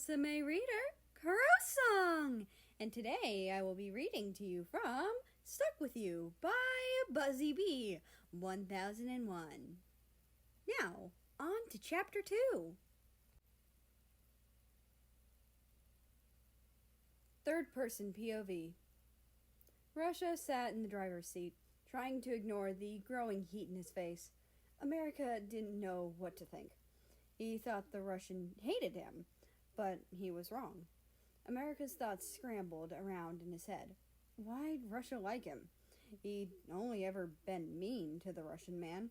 Rusame reader, Kurosong! And today I will be reading to you from Stuck With You by Buzzy Bee 1001. Now, on to Chapter 2. Third person POV. Russia sat in the driver's seat, trying to ignore the growing heat in his face. America didn't know what to think. He thought the Russian hated him, but he was wrong. America's thoughts scrambled around in his head. Why'd Russia like him? He'd only ever been mean to the Russian man.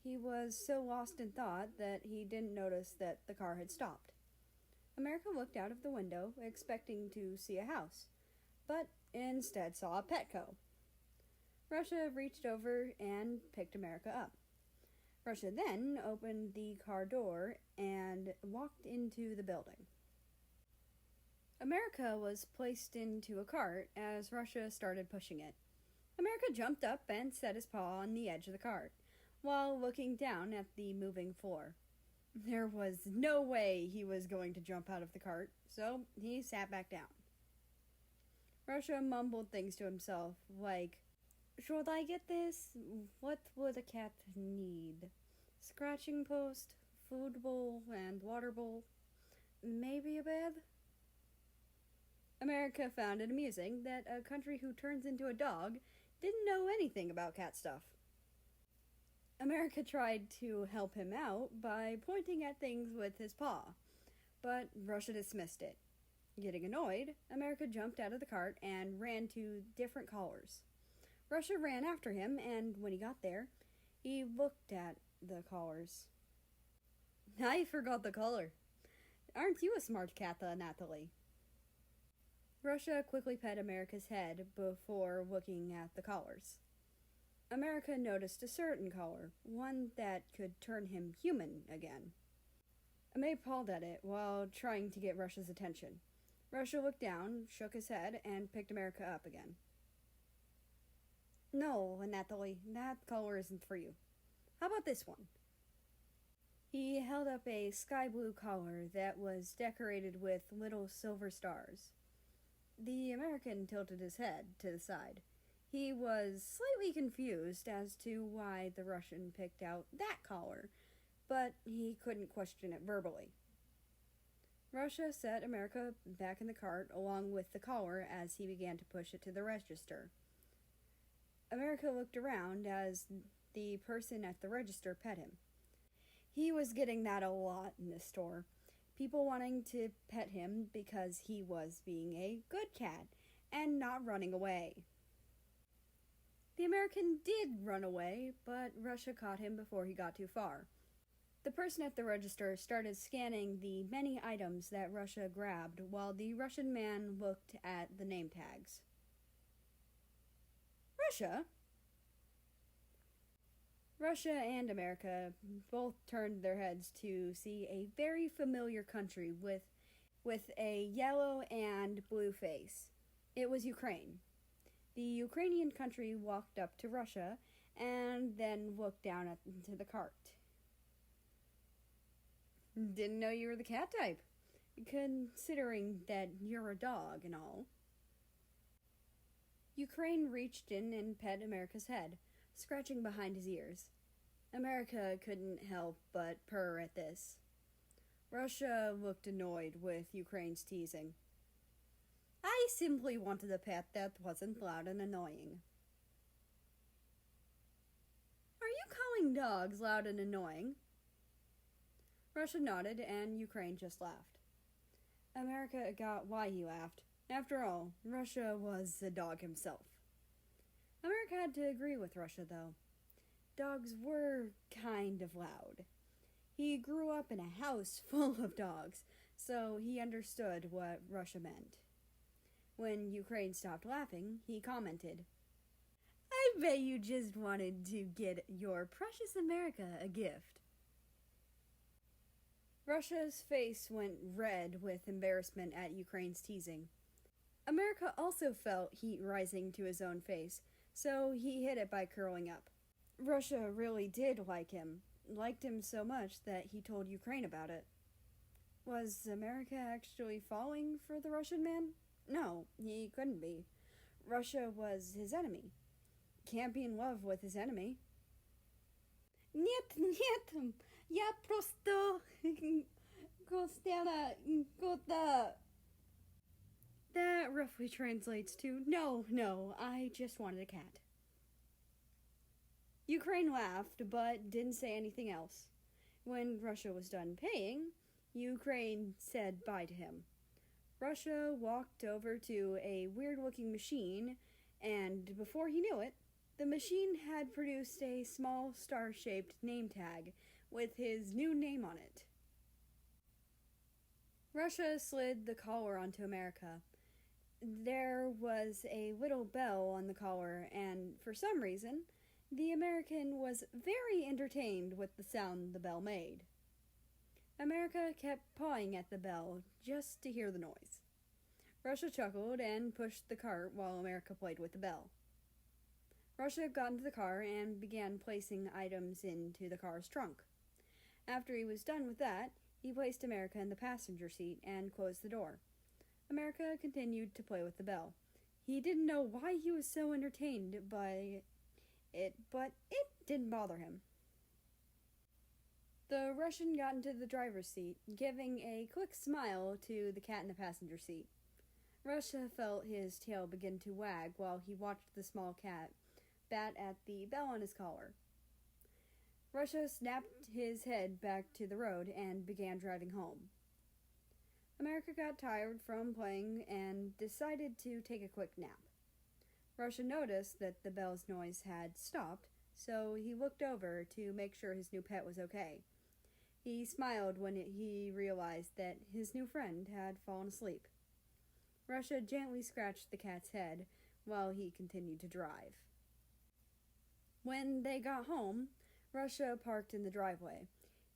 He was so lost in thought that he didn't notice that the car had stopped. America looked out of the window, expecting to see a house, but instead saw a Petco. Russia reached over and picked America up. Russia then opened the car door and walked into the building. America was placed into a cart as Russia started pushing it. America jumped up and set his paw on the edge of the cart, while looking down at the moving floor. There was no way he was going to jump out of the cart, so he sat back down. Russia mumbled things to himself, like, "Should I get this? What would a cat need? Scratching post, food bowl, and water bowl. Maybe a bed?" America found it amusing that a country who turns into a dog didn't know anything about cat stuff. America tried to help him out by pointing at things with his paw, but Russia dismissed it. Getting annoyed, America jumped out of the cart and ran to different collars. Russia ran after him, and when he got there, he looked at the collars. "I forgot the collar. Aren't you a smart cat, Natalie?" Russia quickly pet America's head before looking at the collars. America noticed a certain collar, one that could turn him human again. Amay pawed at it while trying to get Russia's attention. Russia looked down, shook his head, and picked America up again. "No, Natalie, that collar isn't for you. How about this one?" He held up a sky blue collar that was decorated with little silver stars. The American tilted his head to the side. He was slightly confused as to why the Russian picked out that collar, but he couldn't question it verbally. Russia set America back in the cart along with the collar as he began to push it to the register. America looked around as the person at the register pet him. He was getting that a lot in the store. People wanting to pet him because he was being a good cat and not running away. The American did run away, but Russia caught him before he got too far. The person at the register started scanning the many items that Russia grabbed while the Russian man looked at the name tags. "Russia?" Russia and America both turned their heads to see a very familiar country with a yellow and blue face. It was Ukraine. The Ukrainian country walked up to Russia and then looked down into the cart. "Didn't know you were the cat type, considering that you're a dog and all." Ukraine reached in and pet America's head, scratching behind his ears. America couldn't help but purr at this. Russia looked annoyed with Ukraine's teasing. "I simply wanted a pet that wasn't loud and annoying." "Are you calling dogs loud and annoying?" Russia nodded, and Ukraine just laughed. America got why he laughed. After all, Russia was a dog himself. America had to agree with Russia, though. Dogs were kind of loud. He grew up in a house full of dogs, so he understood what Russia meant. When Ukraine stopped laughing, he commented, "I bet you just wanted to get your precious America a gift." Russia's face went red with embarrassment at Ukraine's teasing. America also felt heat rising to his own face, so he hid it by curling up. Russia really did like him, liked him so much that he told Ukraine about it. Was America actually falling for the Russian man? No, he couldn't be. Russia was his enemy. Can't be in love with his enemy. Нет, нет, я просто хотела кота. That roughly translates to, no, I just wanted a cat. Ukraine laughed, but didn't say anything else. When Russia was done paying, Ukraine said bye to him. Russia walked over to a weird-looking machine, and before he knew it, the machine had produced a small star-shaped name tag with his new name on it. Russia slid the collar onto America. There was a little bell on the collar, and for some reason, the American was very entertained with the sound the bell made. America kept pawing at the bell just to hear the noise. Russia chuckled and pushed the cart while America played with the bell. Russia got into the car and began placing items into the car's trunk. After he was done with that, he placed America in the passenger seat and closed the door. America continued to play with the bell. He didn't know why he was so entertained by it, but it didn't bother him. The Russian got into the driver's seat, giving a quick smile to the cat in the passenger seat. Russia felt his tail begin to wag while he watched the small cat bat at the bell on his collar. Russia snapped his head back to the road and began driving home. America got tired from playing and decided to take a quick nap. Russia noticed that the bell's noise had stopped, so he looked over to make sure his new pet was okay. He smiled when he realized that his new friend had fallen asleep. Russia gently scratched the cat's head while he continued to drive. When they got home, Russia parked in the driveway.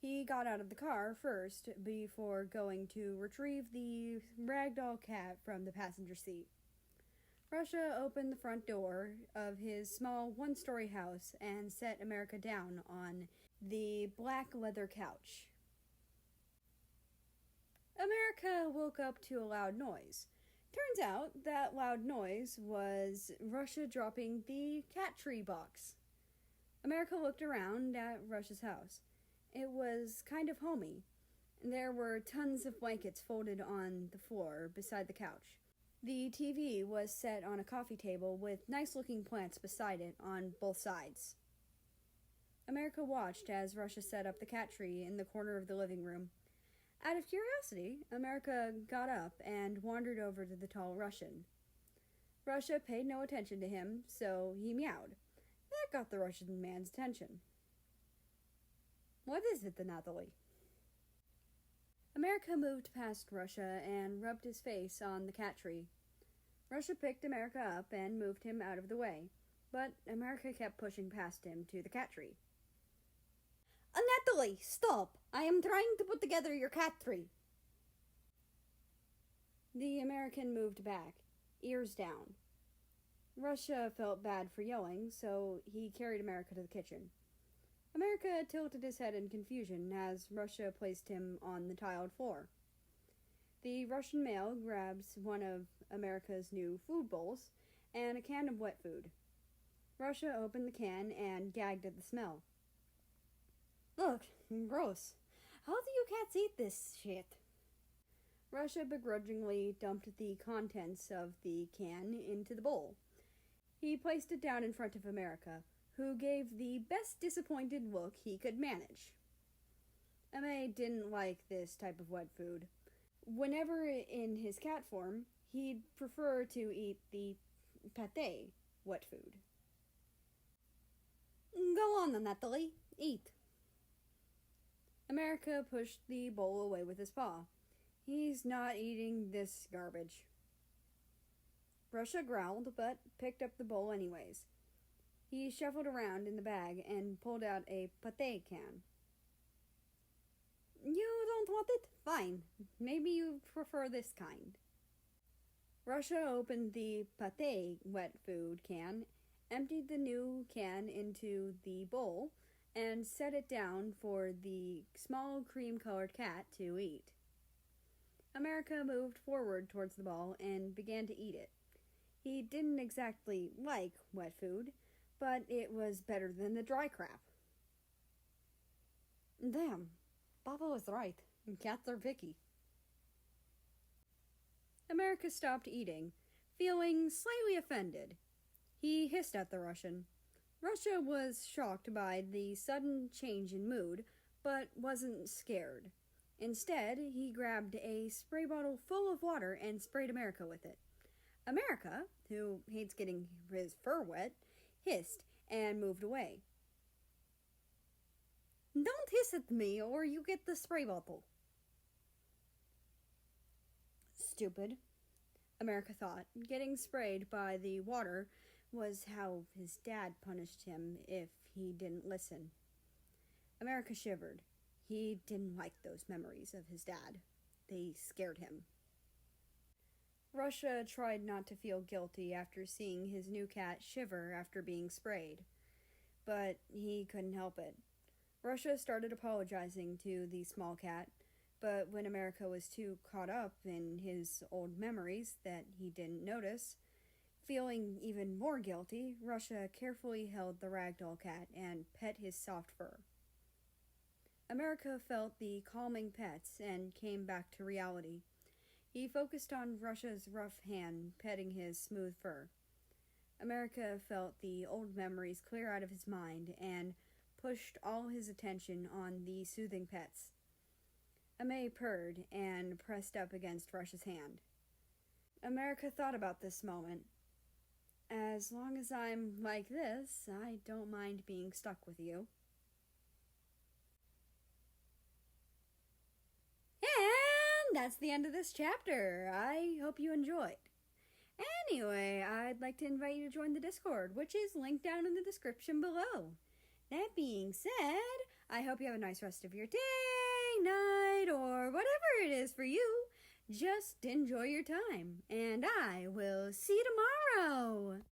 He got out of the car first before going to retrieve the ragdoll cat from the passenger seat. Russia opened the front door of his small one-story house and set America down on the black leather couch. America woke up to a loud noise. Turns out that loud noise was Russia dropping the cat tree box. America looked around at Russia's house. It was kind of homey. There were tons of blankets folded on the floor beside the couch. The TV was set on a coffee table with nice-looking plants beside it on both sides. America watched as Russia set up the cat tree in the corner of the living room. Out of curiosity, America got up and wandered over to the tall Russian. Russia paid no attention to him, so he meowed. That got the Russian man's attention. "What is it, Natalie?" America moved past Russia and rubbed his face on the cat tree. Russia picked America up and moved him out of the way, but America kept pushing past him to the cat tree. "Natalie, stop! I am trying to put together your cat tree." The American moved back, ears down. Russia felt bad for yelling, so he carried America to the kitchen. America tilted his head in confusion as Russia placed him on the tiled floor. The Russian male grabs one of America's new food bowls and a can of wet food. Russia opened the can and gagged at the smell. "Ugh, gross. How do you cats eat this shit?" Russia begrudgingly dumped the contents of the can into the bowl. He placed it down in front of America, who gave the best disappointed look he could manage. M.A. didn't like this type of wet food. Whenever in his cat form, he'd prefer to eat the pate wet food. "Go on, Natalie. Eat." America pushed the bowl away with his paw. "He's not eating this garbage." Russia growled, but picked up the bowl anyways. He shuffled around in the bag and pulled out a pate can. "You don't want it? Fine. Maybe you prefer this kind." Russia opened the pate wet food can, emptied the new can into the bowl, and set it down for the small cream-colored cat to eat. America moved forward towards the ball and began to eat it. He didn't exactly like wet food, but it was better than the dry crap. Damn, Papa was right. Cats are picky. America stopped eating, feeling slightly offended. He hissed at the Russian. Russia was shocked by the sudden change in mood, but wasn't scared. Instead, he grabbed a spray bottle full of water and sprayed America with it. America, who hates getting his fur wet, hissed and moved away. Don't hiss at me or you get the spray bottle. Stupid, America thought. Getting sprayed by the water was how his dad punished him if he didn't listen. America shivered. He didn't like those memories of his dad. They scared him. Russia tried not to feel guilty after seeing his new cat shiver after being sprayed, but he couldn't help it. Russia started apologizing to the small cat, but when America was too caught up in his old memories that he didn't notice, feeling even more guilty, Russia carefully held the ragdoll cat and pet his soft fur. America felt the calming pets and came back to reality. He focused on Russia's rough hand petting his smooth fur. America felt the old memories clear out of his mind and pushed all his attention on the soothing pets. Amay purred and pressed up against Russia's hand. America thought about this moment. As long as I'm like this, I don't mind being stuck with you. And that's the end of this chapter. I hope you enjoyed. Anyway, I'd like to invite you to join the Discord, which is linked down in the description below. That being said, I hope you have a nice rest of your day, night, or whatever it is for you. Just enjoy your time, and I will see you tomorrow.